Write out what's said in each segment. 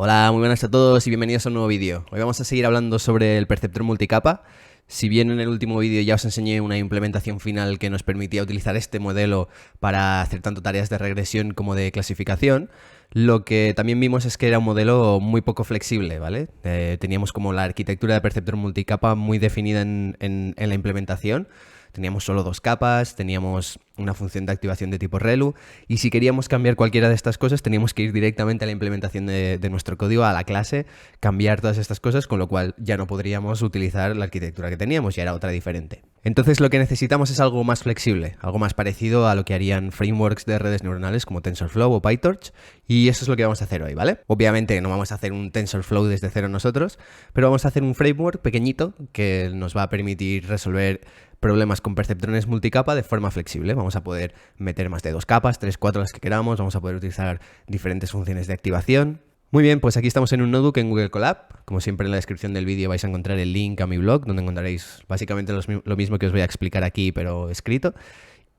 Hola, muy buenas a todos y bienvenidos a un nuevo vídeo. Hoy vamos a seguir hablando sobre el perceptor multicapa. Si bien en el último vídeo ya os enseñé una implementación final que nos permitía utilizar este modelo para hacer tanto tareas de regresión como de clasificación, lo que también vimos es que era un modelo muy poco flexible, ¿vale? Teníamos como la arquitectura de perceptor multicapa muy definida en la implementación. Teníamos solo dos capas, teníamos una función de activación de tipo ReLU y si queríamos cambiar cualquiera de estas cosas teníamos que ir directamente a la implementación de nuestro código, a la clase, cambiar todas estas cosas, con lo cual ya no podríamos utilizar la arquitectura que teníamos, ya era otra diferente. Entonces lo que necesitamos es algo más flexible, algo más parecido a lo que harían frameworks de redes neuronales como TensorFlow o PyTorch, y eso es lo que vamos a hacer hoy, ¿vale? Obviamente no vamos a hacer un TensorFlow desde cero nosotros, pero vamos a hacer un framework pequeñito que nos va a permitir resolver problemas con perceptrones multicapa de forma flexible. Vamos a poder meter más de 2 capas, 3, 4 las que queramos, vamos a poder utilizar diferentes funciones de activación. Muy bien, pues aquí estamos en un notebook en Google Colab. Como siempre en la descripción del vídeo vais a encontrar el link a mi blog, donde encontraréis básicamente lo mismo que os voy a explicar aquí, pero escrito.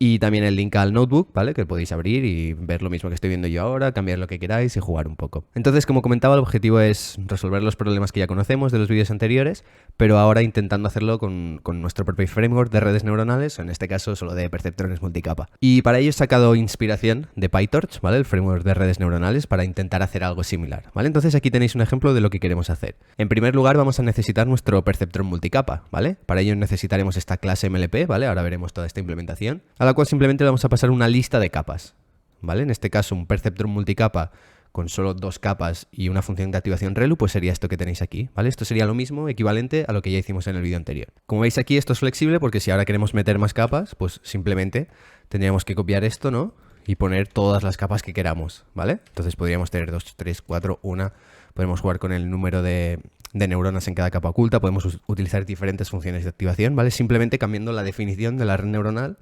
Y también el link al notebook, ¿vale? Que podéis abrir y ver lo mismo que estoy viendo yo ahora, cambiar lo que queráis y jugar un poco. Entonces, como comentaba, el objetivo es resolver los problemas que ya conocemos de los vídeos anteriores, pero ahora intentando hacerlo con nuestro propio framework de redes neuronales, en este caso solo de perceptrones multicapa. Y para ello he sacado inspiración de PyTorch, ¿vale? El framework de redes neuronales, para intentar hacer algo similar, ¿vale? Entonces aquí tenéis un ejemplo de lo que queremos hacer. En primer lugar vamos a necesitar nuestro perceptrón multicapa, ¿vale? Para ello necesitaremos esta clase MLP, ¿vale? Ahora veremos toda esta implementación, a la cual simplemente le vamos a pasar una lista de capas, ¿vale? En este caso un perceptrón multicapa con solo 2 capas y una función de activación ReLU, pues sería esto que tenéis aquí, ¿vale? Esto sería lo mismo, equivalente a lo que ya hicimos en el vídeo anterior. Como veis aquí, esto es flexible porque si ahora queremos meter más capas, pues simplemente tendríamos que copiar esto, ¿no? Y poner todas las capas que queramos, ¿vale? Entonces podríamos tener 2, 3, 4, 1, podemos jugar con el número de neuronas en cada capa oculta, podemos utilizar diferentes funciones de activación, ¿vale? Simplemente cambiando la definición de la red neuronal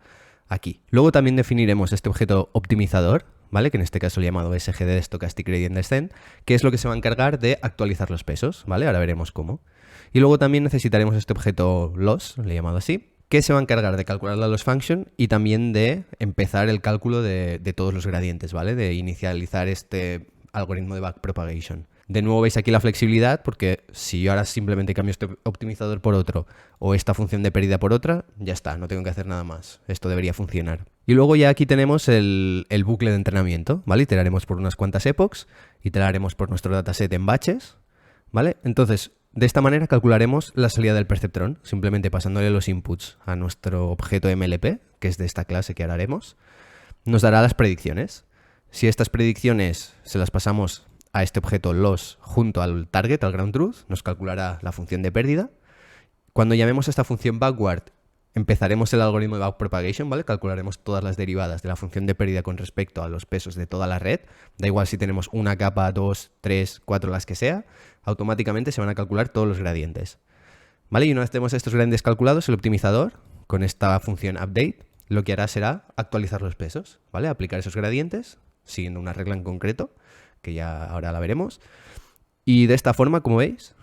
aquí. Luego también definiremos este objeto optimizador, ¿vale? Que en este caso le he llamado SGD, Stochastic Gradient Descent, que es lo que se va a encargar de actualizar los pesos, ¿vale? Ahora veremos cómo. Y luego también necesitaremos este objeto loss, le he llamado así, que se va a encargar de calcular la loss function y también de empezar el cálculo de todos los gradientes, ¿vale? De inicializar este algoritmo de backpropagation. De nuevo veis aquí la flexibilidad, porque si yo ahora simplemente cambio este optimizador por otro o esta función de pérdida por otra, ya está, no tengo que hacer nada más. Esto debería funcionar. Y luego ya aquí tenemos el bucle de entrenamiento, ¿vale? Iteraremos por unas cuantas epochs, iteraremos por nuestro dataset en batches, ¿vale? Entonces, de esta manera calcularemos la salida del perceptrón, simplemente pasándole los inputs a nuestro objeto MLP, que es de esta clase que ahora haremos, nos dará las predicciones. Si estas predicciones se las pasamos a este objeto loss junto al target, al ground truth, nos calculará la función de pérdida. Cuando llamemos a esta función backward, empezaremos el algoritmo de backpropagation, ¿vale? Calcularemos todas las derivadas de la función de pérdida con respecto a los pesos de toda la red. Da igual si tenemos una capa, 2, 3, 4, las que sea, automáticamente se van a calcular todos los gradientes, ¿vale? Y una vez tenemos estos gradientes calculados, el optimizador, con esta función update, lo que hará será actualizar los pesos, ¿vale? Aplicar esos gradientes, siguiendo una regla en concreto, que ya ahora la veremos. Y de esta forma, como veis,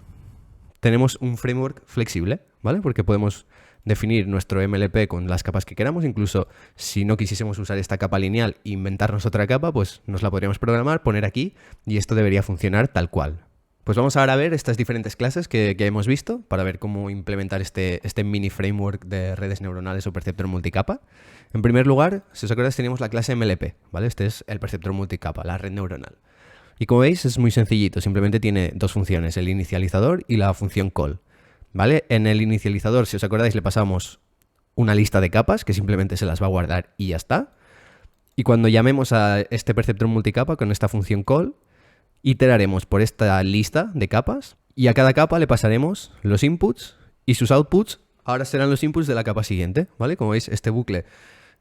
tenemos un framework flexible, ¿vale? Porque podemos definir nuestro MLP con las capas que queramos. Incluso si no quisiésemos usar esta capa lineal e inventarnos otra capa, pues nos la podríamos programar, poner aquí, y esto debería funcionar tal cual. Pues vamos ahora a ver estas diferentes clases que hemos visto para ver cómo implementar este mini framework de redes neuronales o perceptor multicapa. En primer lugar, si os acordáis, teníamos la clase MLP, ¿vale? Este es el perceptor multicapa, la red neuronal. Y como veis es muy sencillito, simplemente tiene dos funciones, el inicializador y la función call, ¿vale? En el inicializador, si os acordáis, le pasamos una lista de capas que simplemente se las va a guardar y ya está. Y cuando llamemos a este perceptor multicapa con esta función call, iteraremos por esta lista de capas y a cada capa le pasaremos los inputs y sus outputs ahora serán los inputs de la capa siguiente, ¿vale? Como veis, este bucle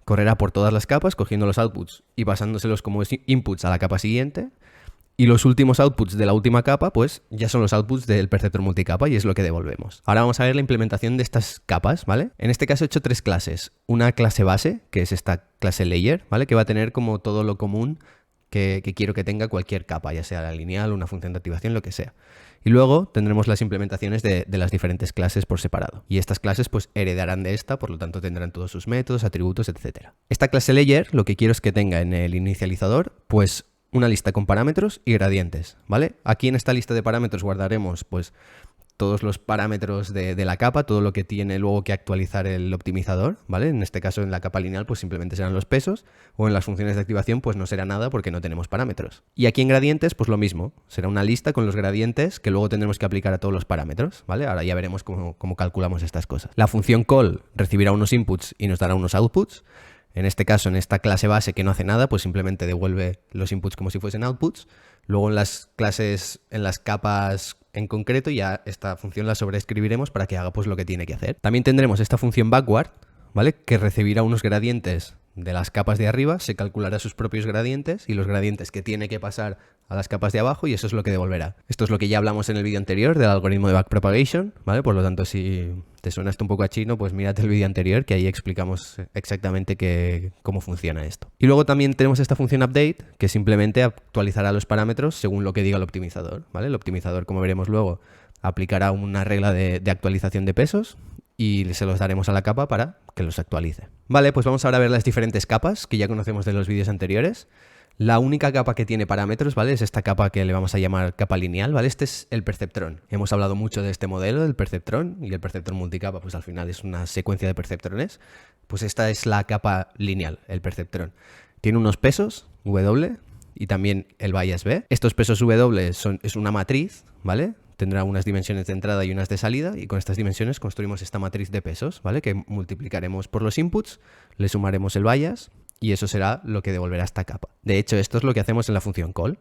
correrá por todas las capas cogiendo los outputs y pasándoselos como inputs a la capa siguiente. Y los últimos outputs de la última capa, pues ya son los outputs del perceptor multicapa y es lo que devolvemos. Ahora vamos a ver la implementación de estas capas, ¿vale? En este caso he hecho 3 clases. Una clase base, que es esta clase layer, ¿vale? Que va a tener como todo lo común que quiero que tenga cualquier capa, ya sea la lineal, una función de activación, lo que sea. Y luego tendremos las implementaciones de las diferentes clases por separado. Y estas clases pues heredarán de esta, por lo tanto tendrán todos sus métodos, atributos, etc. Esta clase layer lo que quiero es que tenga en el inicializador pues una lista con parámetros y gradientes, ¿vale? Aquí en esta lista de parámetros guardaremos pues todos los parámetros de la capa, todo lo que tiene luego que actualizar el optimizador, ¿vale? En este caso en la capa lineal pues simplemente serán los pesos, o en las funciones de activación pues no será nada porque no tenemos parámetros. Y aquí en gradientes pues lo mismo, será una lista con los gradientes que luego tendremos que aplicar a todos los parámetros, ¿vale? Ahora ya veremos cómo calculamos estas cosas. La función call recibirá unos inputs y nos dará unos outputs. En este caso, en esta clase base que no hace nada, pues simplemente devuelve los inputs como si fuesen outputs. Luego en las clases, en las capas en concreto, ya esta función la sobreescribiremos para que haga pues lo que tiene que hacer. También tendremos esta función backward, ¿vale? Que recibirá unos gradientes de las capas de arriba, se calculará sus propios gradientes y los gradientes que tiene que pasar a las capas de abajo, y eso es lo que devolverá. Esto es lo que ya hablamos en el vídeo anterior del algoritmo de backpropagation, ¿vale? Por lo tanto, si te suena esto un poco a chino, pues mírate el vídeo anterior, que ahí explicamos exactamente cómo funciona esto. Y luego también tenemos esta función update, que simplemente actualizará los parámetros según lo que diga el optimizador, ¿vale? El optimizador, como veremos luego, aplicará una regla de actualización de pesos y se los daremos a la capa para que los actualice. Vale, pues vamos ahora a ver las diferentes capas que ya conocemos de los vídeos anteriores. La única capa que tiene parámetros, ¿vale? Es esta capa que le vamos a llamar capa lineal, ¿vale? Este es el perceptrón. Hemos hablado mucho de este modelo, del perceptrón, y el perceptrón multicapa, pues al final es una secuencia de perceptrones. Pues esta es la capa lineal, el perceptrón. Tiene unos pesos, W, y también el bias B. Estos pesos W es una matriz, ¿vale? Tendrá unas dimensiones de entrada y unas de salida, y con estas dimensiones construimos esta matriz de pesos, ¿vale? Que multiplicaremos por los inputs, le sumaremos el bias, y eso será lo que devolverá esta capa. De hecho, esto es lo que hacemos en la función call,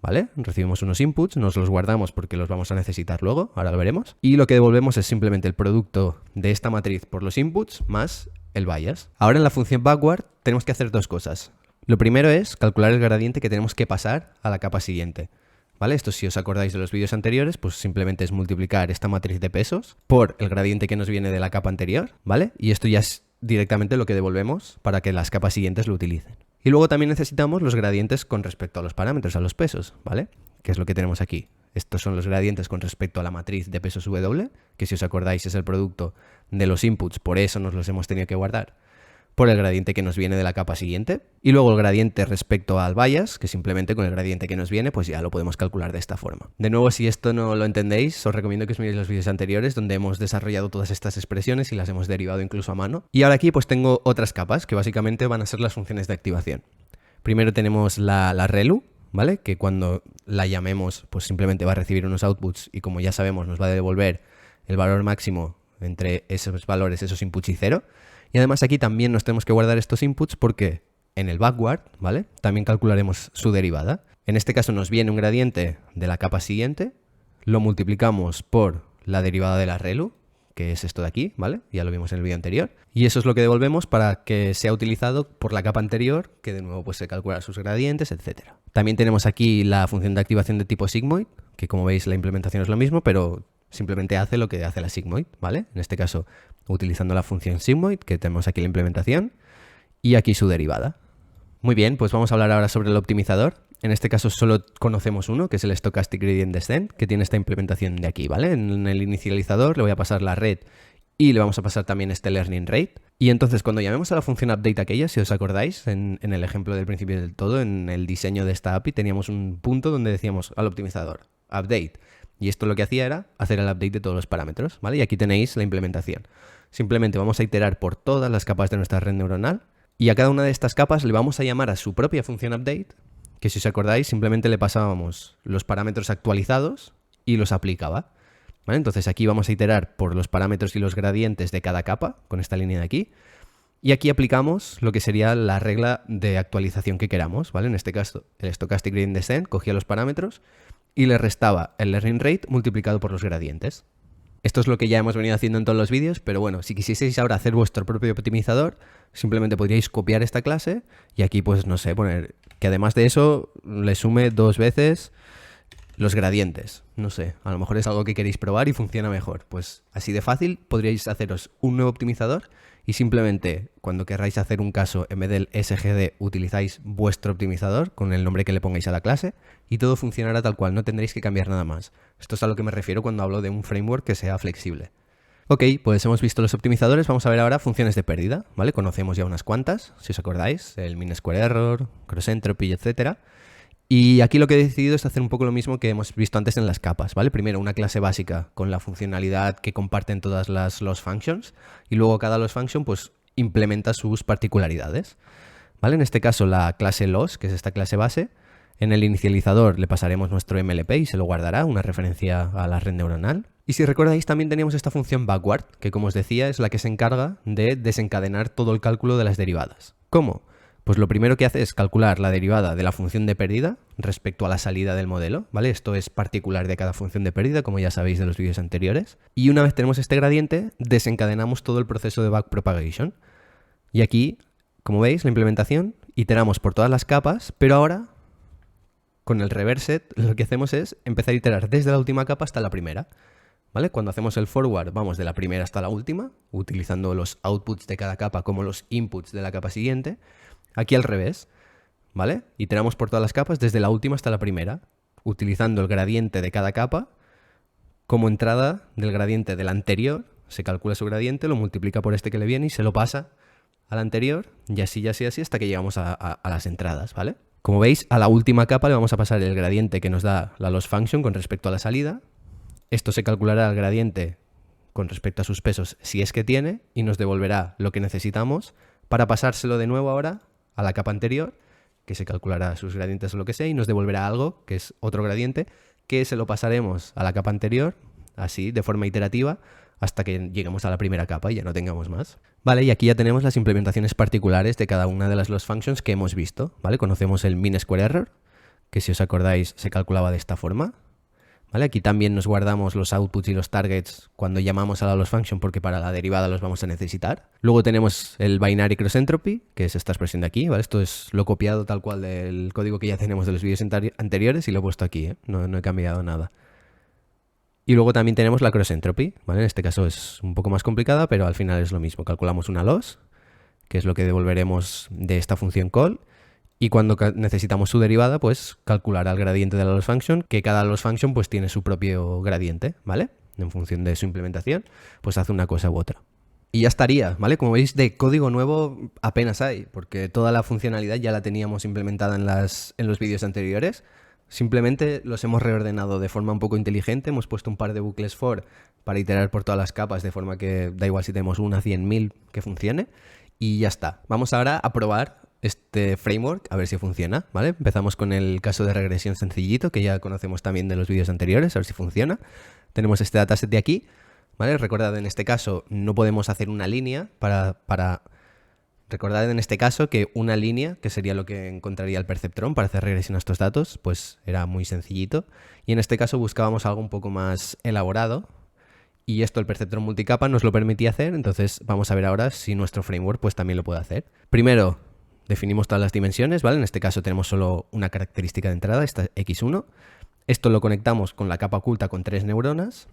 ¿vale? Recibimos unos inputs, nos los guardamos porque los vamos a necesitar luego, ahora lo veremos, y lo que devolvemos es simplemente el producto de esta matriz por los inputs más el bias. Ahora en la función backward tenemos que hacer dos cosas. Lo primero es calcular el gradiente que tenemos que pasar a la capa siguiente, ¿vale? Esto, si os acordáis de los vídeos anteriores, pues simplemente es multiplicar esta matriz de pesos por el gradiente que nos viene de la capa anterior, ¿vale? Y esto ya es directamente lo que devolvemos para que las capas siguientes lo utilicen. Y luego también necesitamos los gradientes con respecto a los parámetros, a los pesos, ¿vale? Que es lo que tenemos aquí. Estos son los gradientes con respecto a la matriz de pesos W, que si os acordáis es el producto de los inputs, por eso nos los hemos tenido que guardar, por el gradiente que nos viene de la capa siguiente, y luego el gradiente respecto al bias, que simplemente con el gradiente que nos viene, pues ya lo podemos calcular de esta forma. De nuevo, si esto no lo entendéis, os recomiendo que os miréis los vídeos anteriores, donde hemos desarrollado todas estas expresiones y las hemos derivado incluso a mano. Y ahora aquí pues tengo otras capas, que básicamente van a ser las funciones de activación. Primero tenemos la relu, ¿vale? Que cuando la llamemos, pues simplemente va a recibir unos outputs, y como ya sabemos, nos va a devolver el valor máximo entre esos valores, esos inputs y 0. Y además aquí también nos tenemos que guardar estos inputs porque en el backward, ¿vale? También calcularemos su derivada. En este caso nos viene un gradiente de la capa siguiente, lo multiplicamos por la derivada de la relu, que es esto de aquí, ¿vale? Ya lo vimos en el vídeo anterior. Y eso es lo que devolvemos para que sea utilizado por la capa anterior, que de nuevo pues se calcula sus gradientes, etc. También tenemos aquí la función de activación de tipo sigmoid, que como veis la implementación es lo mismo, pero simplemente hace lo que hace la sigmoid, ¿vale? En este caso utilizando la función sigmoid, que tenemos aquí la implementación, y aquí su derivada. Muy bien, pues vamos a hablar ahora sobre el optimizador. En este caso solo conocemos uno, que es el Stochastic Gradient Descent, que tiene esta implementación de aquí, ¿vale? En el inicializador le voy a pasar la red y le vamos a pasar también este learning rate. Y entonces cuando llamemos a la función update aquella, si os acordáis, en el ejemplo del principio del todo, en el diseño de esta API, teníamos un punto donde decíamos al optimizador, update. Y esto lo que hacía era hacer el update de todos los parámetros, ¿vale? Y aquí tenéis la implementación. Simplemente vamos a iterar por todas las capas de nuestra red neuronal, y a cada una de estas capas le vamos a llamar a su propia función update, que si os acordáis simplemente le pasábamos los parámetros actualizados y los aplicaba, ¿vale? Entonces aquí vamos a iterar por los parámetros y los gradientes de cada capa, con esta línea de aquí, y aquí aplicamos lo que sería la regla de actualización que queramos, ¿vale? En este caso el Stochastic Gradient Descent cogía los parámetros y le restaba el learning rate multiplicado por los gradientes. Esto es lo que ya hemos venido haciendo en todos los vídeos, pero bueno, si quisieseis ahora hacer vuestro propio optimizador, simplemente podríais copiar esta clase y aquí, pues no sé, poner que además de eso le sume 2 veces los gradientes. No sé, a lo mejor es algo que queréis probar y funciona mejor. Pues así de fácil podríais haceros un nuevo optimizador y simplemente cuando querráis hacer un caso, en vez del SGD utilizáis vuestro optimizador con el nombre que le pongáis a la clase y todo funcionará tal cual, no tendréis que cambiar nada más. Esto es a lo que me refiero cuando hablo de un framework que sea flexible. Ok, pues hemos visto los optimizadores, vamos a ver ahora funciones de pérdida, ¿vale? Conocemos ya unas cuantas, si os acordáis, el mean square error, cross entropy, etc. Y aquí lo que he decidido es hacer un poco lo mismo que hemos visto antes en las capas, ¿vale? Primero una clase básica con la funcionalidad que comparten todas las loss functions y luego cada loss function pues implementa sus particularidades, ¿vale? En este caso la clase loss, que es esta clase base, en el inicializador le pasaremos nuestro MLP y se lo guardará, una referencia a la red neuronal. Y si recordáis también teníamos esta función backward, que como os decía es la que se encarga de desencadenar todo el cálculo de las derivadas. ¿Cómo? Pues lo primero que hace es calcular la derivada de la función de pérdida respecto a la salida del modelo, ¿vale? Esto es particular de cada función de pérdida, como ya sabéis de los vídeos anteriores. Y una vez tenemos este gradiente, desencadenamos todo el proceso de backpropagation. Y aquí, como veis, la implementación, iteramos por todas las capas, pero ahora, con el reverset, lo que hacemos es empezar a iterar desde la última capa hasta la primera, ¿vale? Cuando hacemos el forward, vamos de la primera hasta la última, utilizando los outputs de cada capa como los inputs de la capa siguiente. Aquí al revés, ¿vale? Iteramos por todas las capas desde la última hasta la primera, utilizando el gradiente de cada capa como entrada del gradiente del anterior. Se calcula su gradiente, lo multiplica por este que le viene y se lo pasa al anterior, y así, hasta que llegamos a las entradas, ¿vale? Como veis, a la última capa le vamos a pasar el gradiente que nos da la loss function con respecto a la salida. Esto se calculará el gradiente con respecto a sus pesos si es que tiene y nos devolverá lo que necesitamos para pasárselo de nuevo ahora a la capa anterior, que se calculará sus gradientes o lo que sea, y nos devolverá algo, que es otro gradiente, que se lo pasaremos a la capa anterior, así, de forma iterativa, hasta que lleguemos a la primera capa y ya no tengamos más. Vale, y aquí ya tenemos las implementaciones particulares de cada una de las loss functions que hemos visto, ¿vale? Conocemos el mean square error, que si os acordáis se calculaba de esta forma. ¿Vale? Aquí también nos guardamos los outputs y los targets cuando llamamos a la loss function porque para la derivada los vamos a necesitar. Luego tenemos el binary cross entropy, que es esta expresión de aquí, ¿vale? Esto es lo copiado tal cual del código que ya tenemos de los vídeos anteriores y lo he puesto aquí, ¿eh? No he cambiado nada. Y luego también tenemos la cross entropy, ¿vale? En este caso es un poco más complicada, pero al final es lo mismo. Calculamos una loss, que es lo que devolveremos de esta función call. Y cuando necesitamos su derivada, pues calculará el gradiente de la loss function, que cada loss function pues tiene su propio gradiente, ¿vale? En función de su implementación, pues hace una cosa u otra. Y ya estaría, ¿vale? Como veis, de código nuevo apenas hay, porque toda la funcionalidad ya la teníamos implementada en los vídeos anteriores. Simplemente los hemos reordenado de forma un poco inteligente, hemos puesto un par de bucles for para iterar por todas las capas, de forma que da igual si tenemos una, 100.000 que funcione, y ya está. Vamos ahora a probar este framework, a ver si funciona, ¿vale? Empezamos con el caso de regresión sencillito, que ya conocemos también de los vídeos anteriores, a ver si funciona. Tenemos este dataset de aquí, ¿vale? Recordad, en este caso no podemos hacer una línea Recordad en este caso que una línea, que sería lo que encontraría el perceptrón para hacer regresión a estos datos, pues era muy sencillito. Y en este caso buscábamos algo un poco más elaborado, y esto el perceptrón multicapa nos lo permitía hacer, entonces vamos a ver ahora si nuestro framework pues también lo puede hacer. Primero, definimos todas las dimensiones, ¿vale? En este caso tenemos solo una característica de entrada, esta x1. Esto lo conectamos con la capa oculta con 3 neuronas.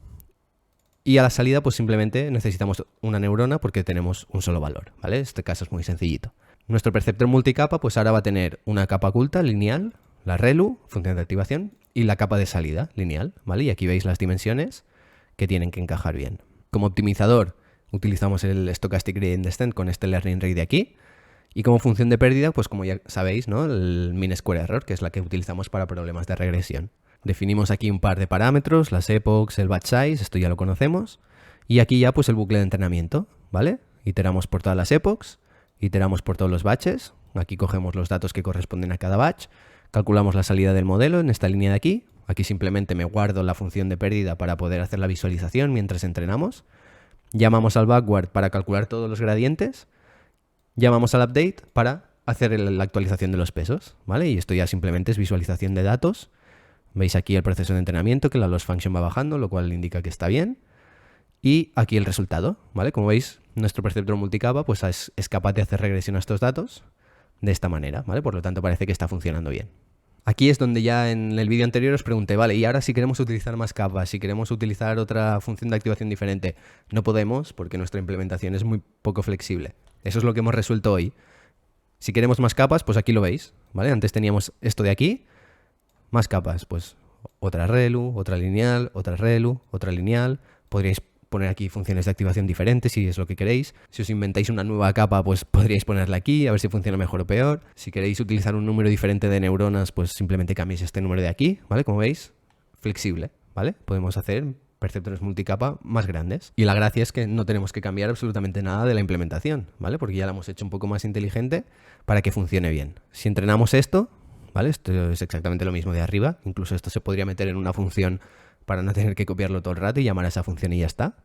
Y a la salida, pues simplemente necesitamos una neurona porque tenemos un solo valor, ¿vale? Este caso es muy sencillito. Nuestro perceptor multicapa, pues ahora va a tener una capa oculta lineal, la ReLU, función de activación, y la capa de salida lineal, ¿vale? Y aquí veis las dimensiones que tienen que encajar bien. Como optimizador, utilizamos el Stochastic Gradient Descent con este learning rate de aquí. Y como función de pérdida, pues como ya sabéis, ¿no? El mean square error, que es la que utilizamos para problemas de regresión. Definimos aquí un par de parámetros, las epochs, el batch size, esto ya lo conocemos. Y aquí ya pues el bucle de entrenamiento, ¿vale? Iteramos por todas las epochs, iteramos por todos los batches. Aquí cogemos los datos que corresponden a cada batch, calculamos la salida del modelo en esta línea de aquí. Aquí simplemente me guardo la función de pérdida para poder hacer la visualización mientras entrenamos. Llamamos al backward para calcular todos los gradientes. Llamamos al update para hacer la actualización de los pesos, ¿vale? Y esto ya simplemente es visualización de datos. Veis aquí el proceso de entrenamiento, que la loss function va bajando, lo cual indica que está bien. Y aquí el resultado, ¿vale? Como veis, nuestro perceptor multicapa pues es capaz de hacer regresión a estos datos de esta manera, ¿vale? Por lo tanto, parece que está funcionando bien. Aquí es donde ya en el vídeo anterior os pregunté, vale, y ahora si queremos utilizar más capas, si queremos utilizar otra función de activación diferente, no podemos porque nuestra implementación es muy poco flexible. Eso es lo que hemos resuelto hoy. Si queremos más capas, pues aquí lo veis, ¿vale? Antes teníamos esto de aquí, más capas, pues otra ReLU, otra lineal, otra ReLU, otra lineal. Podríais poner aquí funciones de activación diferentes si es lo que queréis. Si os inventáis una nueva capa, pues podríais ponerla aquí, a ver si funciona mejor o peor. Si queréis utilizar un número diferente de neuronas, pues simplemente cambiéis este número de aquí, ¿vale? Como veis, flexible, ¿vale? Podemos hacer perceptores multicapa más grandes. Y la gracia es que no tenemos que cambiar absolutamente nada de la implementación, ¿vale? Porque ya la hemos hecho un poco más inteligente para que funcione bien. Si entrenamos esto, ¿vale? Esto es exactamente lo mismo de arriba. Incluso esto se podría meter en una función para no tener que copiarlo todo el rato y llamar a esa función y ya está.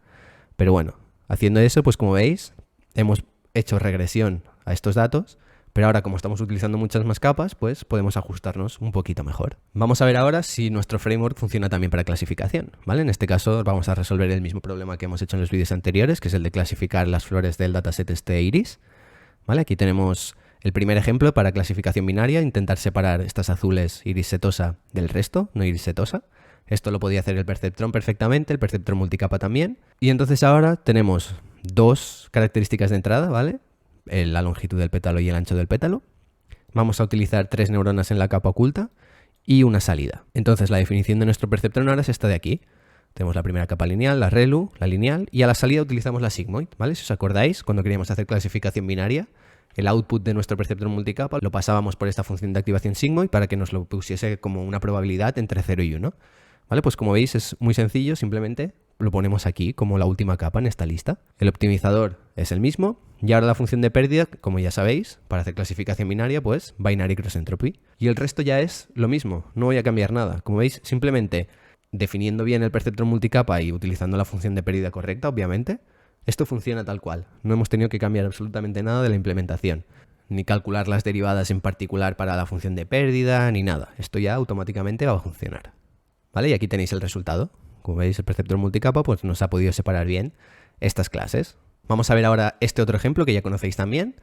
Pero bueno, haciendo eso, pues como veis, hemos hecho regresión a estos datos, pero ahora como estamos utilizando muchas más capas, pues podemos ajustarnos un poquito mejor. Vamos a ver ahora si nuestro framework funciona también para clasificación, ¿vale? En este caso vamos a resolver el mismo problema que hemos hecho en los vídeos anteriores, que es el de clasificar las flores del dataset este iris, ¿vale? Aquí tenemos el primer ejemplo para clasificación binaria, intentar separar estas azules iris setosa del resto, no iris setosa. Esto lo podía hacer el perceptrón perfectamente, el perceptrón multicapa también. Y entonces ahora tenemos dos características de entrada, ¿vale? La longitud del pétalo y el ancho del pétalo. Vamos a utilizar 3 neuronas en la capa oculta y una salida. Entonces la definición de nuestro perceptrón ahora es esta de aquí. Tenemos la primera capa lineal, la ReLU, la lineal, y a la salida utilizamos la sigmoid, ¿vale? Si os acordáis, cuando queríamos hacer clasificación binaria, el output de nuestro perceptrón multicapa lo pasábamos por esta función de activación sigmoid para que nos lo pusiese como una probabilidad entre 0 y 1. ¿Vale? Pues como veis es muy sencillo, simplemente lo ponemos aquí como la última capa en esta lista. El optimizador es el mismo y ahora la función de pérdida, como ya sabéis, para hacer clasificación binaria, pues binary cross entropy. Y el resto ya es lo mismo, no voy a cambiar nada. Como veis, simplemente definiendo bien el perceptrón multicapa y utilizando la función de pérdida correcta, obviamente, esto funciona tal cual. No hemos tenido que cambiar absolutamente nada de la implementación, ni calcular las derivadas en particular para la función de pérdida, ni nada. Esto ya automáticamente va a funcionar. ¿Vale? Y aquí tenéis el resultado. Como veis, el perceptor multicapa pues nos ha podido separar bien estas clases. Vamos a ver ahora este otro ejemplo que ya conocéis también.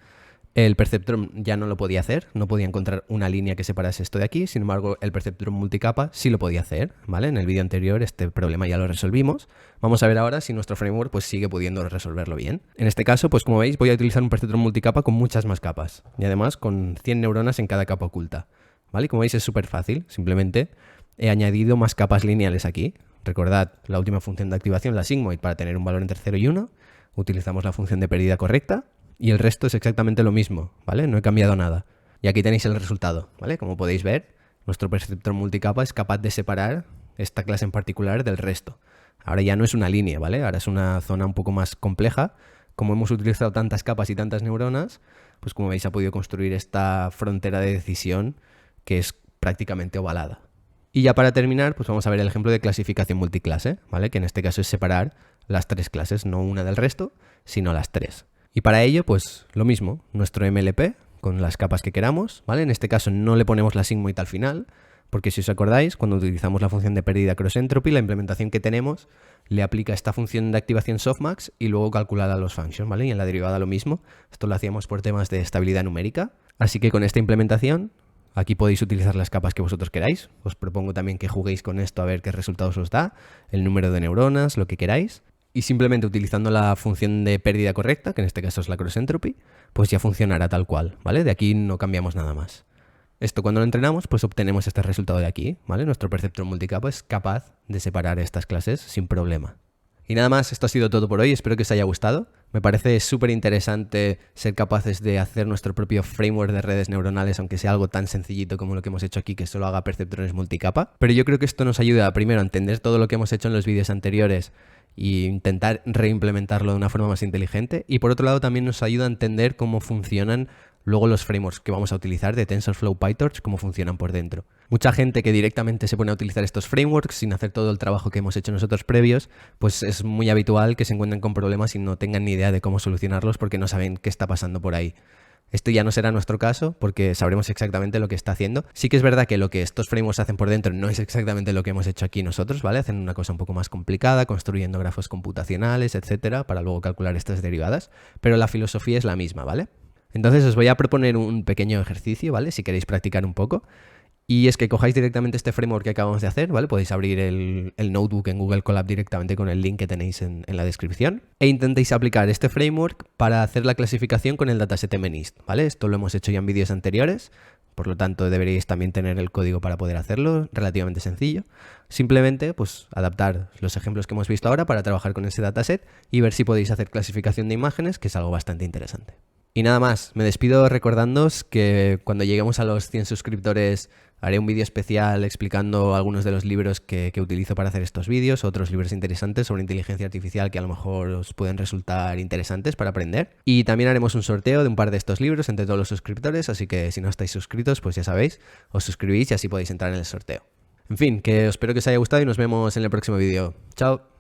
El perceptrón ya no lo podía hacer, no podía encontrar una línea que separase esto de aquí, sin embargo el perceptrón multicapa sí lo podía hacer, ¿vale? En el vídeo anterior este problema ya lo resolvimos. Vamos a ver ahora si nuestro framework pues sigue pudiendo resolverlo bien. En este caso, pues como veis, voy a utilizar un perceptrón multicapa con muchas más capas y además con 100 neuronas en cada capa oculta, ¿vale? Y como veis es súper fácil, simplemente he añadido más capas lineales aquí. Recordad la última función de activación, la sigmoid, para tener un valor entre 0 y 1. Utilizamos la función de pérdida correcta y el resto es exactamente lo mismo, ¿vale? No he cambiado nada. Y aquí tenéis el resultado, ¿vale? Como podéis ver, nuestro perceptor multicapa es capaz de separar esta clase en particular del resto. Ahora ya no es una línea, ¿vale? Ahora es una zona un poco más compleja. Como hemos utilizado tantas capas y tantas neuronas, pues como veis ha podido construir esta frontera de decisión que es prácticamente ovalada. Y ya para terminar, pues vamos a ver el ejemplo de clasificación multiclase, ¿vale? Que en este caso es separar las 3 clases, no una del resto, sino las 3. Y para ello, pues lo mismo, nuestro MLP con las capas que queramos, ¿vale? En este caso no le ponemos la sigmoid al final, porque si os acordáis, cuando utilizamos la función de pérdida cross entropy, la implementación que tenemos le aplica esta función de activación softmax y luego calcula la loss function, ¿vale? Y en la derivada lo mismo. Esto lo hacíamos por temas de estabilidad numérica. Así que con esta implementación, aquí podéis utilizar las capas que vosotros queráis. Os propongo también que juguéis con esto a ver qué resultados os da, el número de neuronas, lo que queráis. Y simplemente utilizando la función de pérdida correcta, que en este caso es la cross entropy, pues ya funcionará tal cual, ¿vale? De aquí no cambiamos nada más. Esto cuando lo entrenamos, pues obtenemos este resultado de aquí, ¿vale? Nuestro perceptor multicapa es capaz de separar estas clases sin problema. Y nada más, esto ha sido todo por hoy, espero que os haya gustado. Me parece súper interesante ser capaces de hacer nuestro propio framework de redes neuronales, aunque sea algo tan sencillito como lo que hemos hecho aquí, que solo haga perceptrones multicapa. Pero yo creo que esto nos ayuda primero a entender todo lo que hemos hecho en los vídeos anteriores e intentar reimplementarlo de una forma más inteligente. Y por otro lado también nos ayuda a entender cómo funcionan luego los frameworks que vamos a utilizar de TensorFlow, PyTorch, cómo funcionan por dentro. Mucha gente que directamente se pone a utilizar estos frameworks sin hacer todo el trabajo que hemos hecho nosotros previos, pues es muy habitual que se encuentren con problemas y no tengan ni idea de cómo solucionarlos porque no saben qué está pasando por ahí. Esto ya no será nuestro caso porque sabremos exactamente lo que está haciendo. Sí que es verdad que lo que estos frameworks hacen por dentro no es exactamente lo que hemos hecho aquí nosotros, ¿vale? Hacen una cosa un poco más complicada, construyendo grafos computacionales, etcétera, para luego calcular estas derivadas, pero la filosofía es la misma, ¿vale? Entonces os voy a proponer un pequeño ejercicio, ¿vale? Si queréis practicar un poco. Y es que cojáis directamente este framework que acabamos de hacer, ¿vale? Podéis abrir el notebook en Google Colab directamente con el link que tenéis en la descripción. E intentéis aplicar este framework para hacer la clasificación con el dataset MNIST, ¿vale? Esto lo hemos hecho ya en vídeos anteriores. por lo tanto deberíais también tener el código para poder hacerlo, relativamente sencillo. Simplemente pues adaptar los ejemplos que hemos visto ahora para trabajar con ese dataset y ver si podéis hacer clasificación de imágenes, que es algo bastante interesante. Y nada más, me despido recordándoos que cuando lleguemos a los 100 suscriptores haré un vídeo especial explicando algunos de los libros que utilizo para hacer estos vídeos, otros libros interesantes sobre inteligencia artificial que a lo mejor os pueden resultar interesantes para aprender. Y también haremos un sorteo de un par de estos libros entre todos los suscriptores, así que si no estáis suscritos, pues ya sabéis, os suscribís y así podéis entrar en el sorteo. En fin, que espero que os haya gustado y nos vemos en el próximo vídeo. ¡Chao!